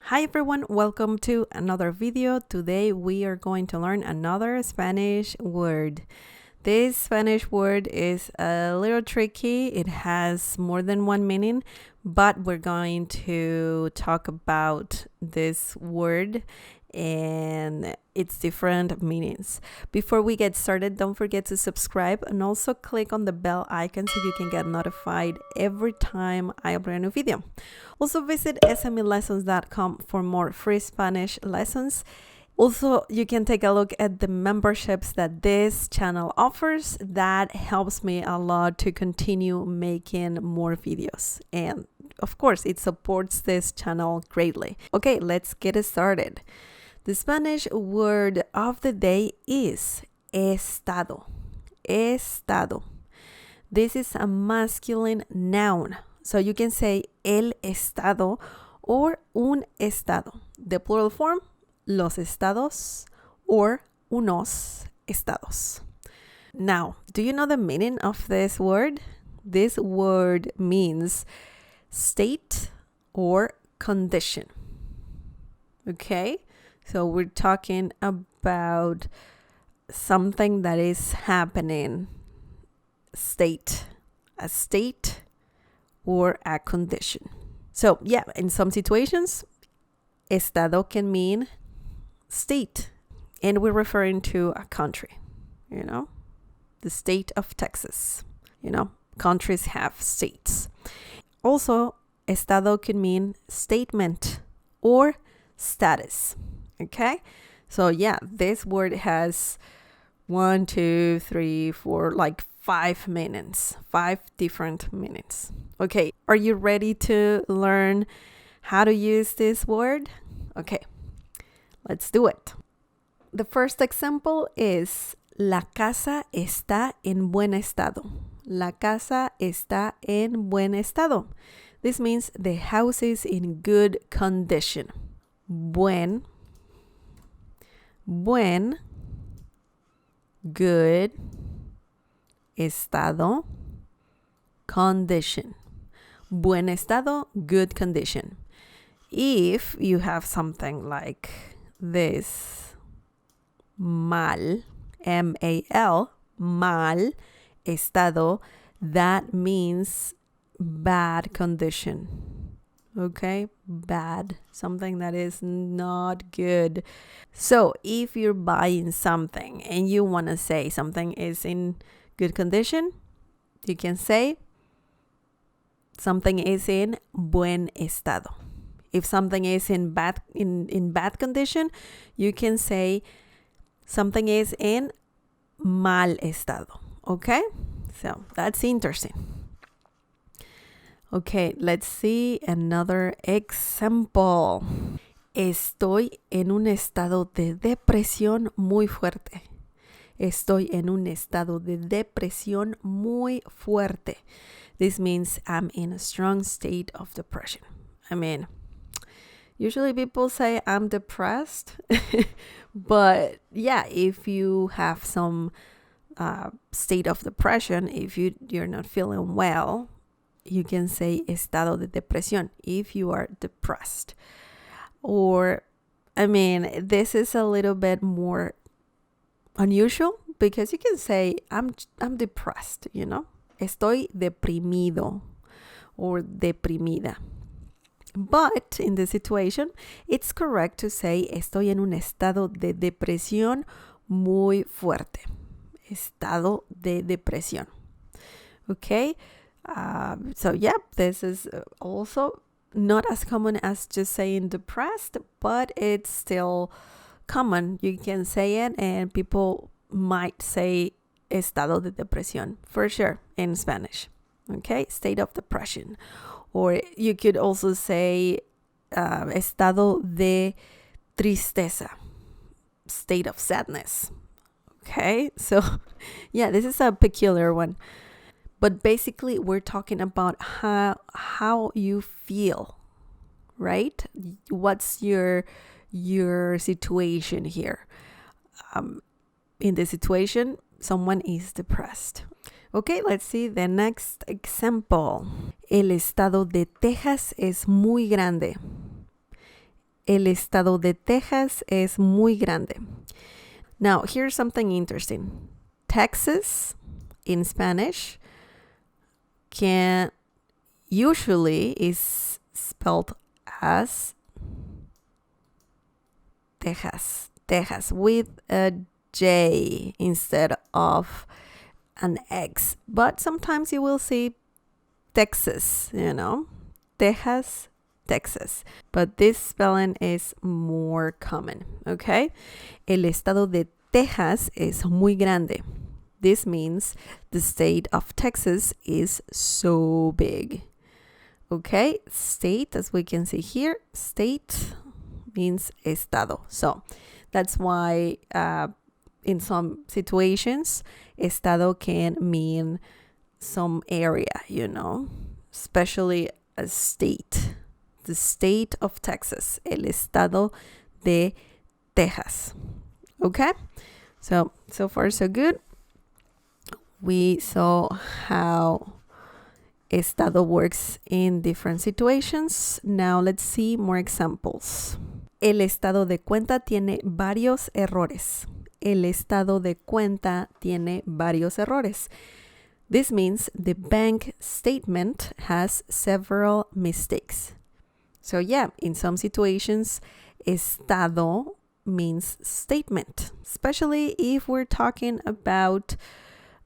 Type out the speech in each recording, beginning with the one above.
Hi everyone, welcome to another video. Today we are going to learn another Spanish word. This Spanish word is a little tricky. It has more than one meaning, but we're going to talk about this word and its different meanings. Before we get started, don't forget to subscribe and also click on the bell icon so you can get notified every time I upload a new video. Also visit smlessons.com for more free Spanish lessons. Also, you can take a look at the memberships that this channel offers. That helps me a lot to continue making more videos. And of course, it supports this channel greatly. Okay, let's get started. The Spanish word of the day is estado. Estado. This is a masculine noun. So you can say el estado or un estado. The plural form, los estados or unos estados. Now, do you know the meaning of this word? This word means state or condition. Okay? So we're talking about something that is happening, a state or a condition. So yeah, in some situations, estado can mean state, and we're referring to a country, the state of Texas. Countries have states. Also, estado can mean statement or status. Okay, so yeah, this word has 5 meanings, 5 different meanings. Okay, are you ready to learn how to use this word? Okay, let's do it. The first example is la casa está en buen estado. La casa está en buen estado. This means the house is in good condition. Buen, good, estado, condition. Buen estado, good condition. If you have something like this, mal, M-A-L, mal estado, that means bad condition. Okay, bad, something that is not good. So if you're buying something and you want to say something is in good condition, you can say something is in buen estado. If something is in bad condition, you can say something is in mal estado. Okay, so that's interesting. Okay, let's see another example. Estoy en un estado de depresión muy fuerte. Estoy en un estado de depresión muy fuerte. This means I'm in a strong state of depression. I mean, usually people say I'm depressed, but yeah, if you have some state of depression, if you're not feeling well, you can say estado de depresión if you are depressed. Or, I mean, this is a little bit more unusual because you can say I'm depressed, Estoy deprimido or deprimida. But in this situation, it's correct to say estoy en un estado de depresión muy fuerte. Estado de depresión. Okay? So yeah, this is also not as common as just saying depressed, but it's still common. You can say it and people might say estado de depresión for sure in Spanish. Okay, state of depression. Or you could also say estado de tristeza, state of sadness. Okay, so yeah, this is a peculiar one. But basically, we're talking about how you feel, right? What's your situation here? In this situation, someone is depressed. Okay, let's see the next example. El estado de Texas es muy grande. El estado de Texas es muy grande. Now, here's something interesting. Texas in Spanish can usually is spelled as Texas with a J instead of an X. But sometimes you will see Texas, Texas. But this spelling is more common, okay? El estado de Texas es muy grande. This means the state of Texas is so big. Okay, state, as we can see here, state means estado. So that's why in some situations, estado can mean some area, especially a state. The state of Texas, el estado de Texas. Okay, so far so good. We saw how estado works in different situations. Now let's see more examples. El estado de cuenta tiene varios errores. El estado de cuenta tiene varios errores. This means the bank statement has several mistakes. So yeah, in some situations, estado means statement, especially if we're talking about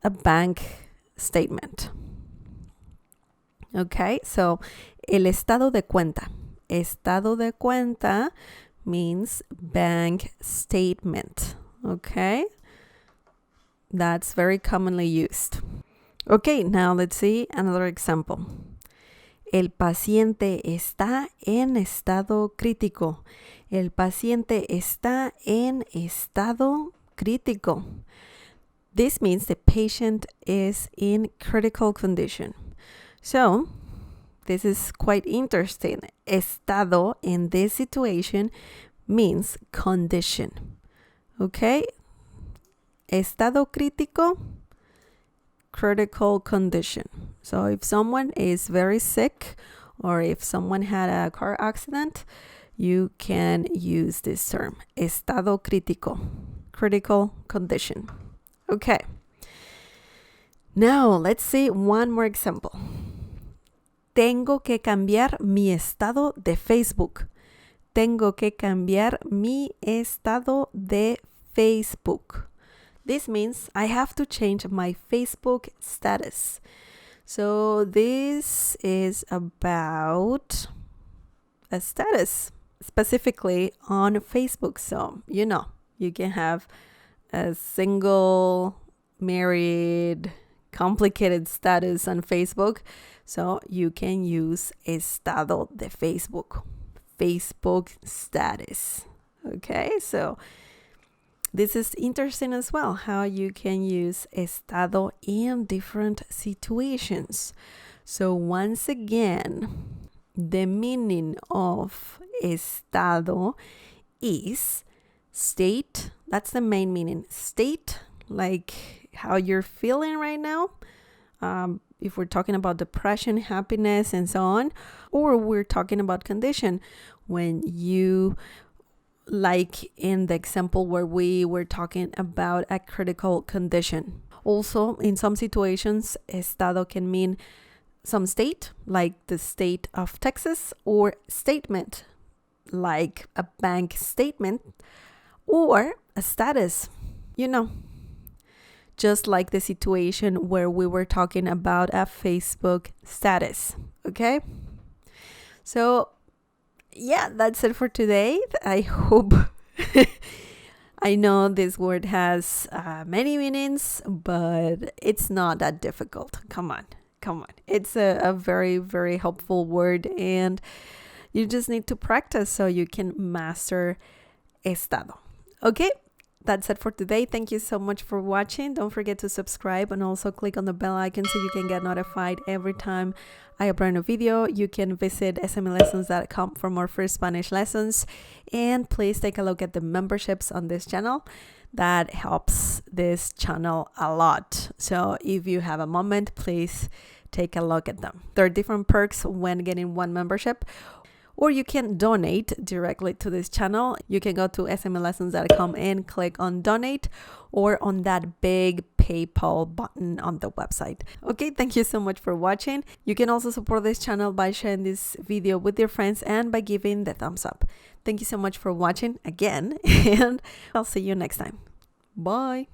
a bank statement. Okay, so el estado de cuenta. Estado de cuenta means bank statement. Okay, that's very commonly used. Okay, now let's see another example. El paciente está en estado crítico. El paciente está en estado crítico. This means the patient is in critical condition. So, this is quite interesting. Estado in this situation means condition. Okay? Estado crítico, critical condition. So if someone is very sick or if someone had a car accident, you can use this term. Estado crítico, critical condition. Okay. Now let's see one more example. Tengo que cambiar mi estado de Facebook. Tengo que cambiar mi estado de Facebook. This means I have to change my Facebook status. So this is about a status, specifically on Facebook. So, you can have a single, married, complicated status on Facebook. So you can use estado de Facebook, Facebook status. Okay, so this is interesting as well, how you can use estado in different situations. So once again, the meaning of estado is state. That's the main meaning. State, like how you're feeling right now. If we're talking about depression, happiness, and so on. Or we're talking about condition, when you, like in the example where we were talking about a critical condition. Also, in some situations, estado can mean some state, like the state of Texas, or statement, like a bank statement, or a status, just like the situation where we were talking about a Facebook status. Okay? So, yeah, that's it for today. I hope. I know this word has many meanings, but it's not that difficult. Come on. It's a very, very helpful word, and you just need to practice so you can master estado. Okay? That's it for today. Thank you so much for watching. Don't forget to subscribe and also click on the bell icon so you can get notified every time I upload a video. You can visit smelessons.com for more free Spanish lessons. And please take a look at the memberships on this channel. That helps this channel a lot. So if you have a moment, please take a look at them. There are different perks when getting one membership. or you can donate directly to this channel. You can go to smlessons.com and click on donate, or on that big PayPal button on the website. Okay, thank you so much for watching. You can also support this channel by sharing this video with your friends and by giving the thumbs up. Thank you so much for watching again, and I'll see you next time. Bye.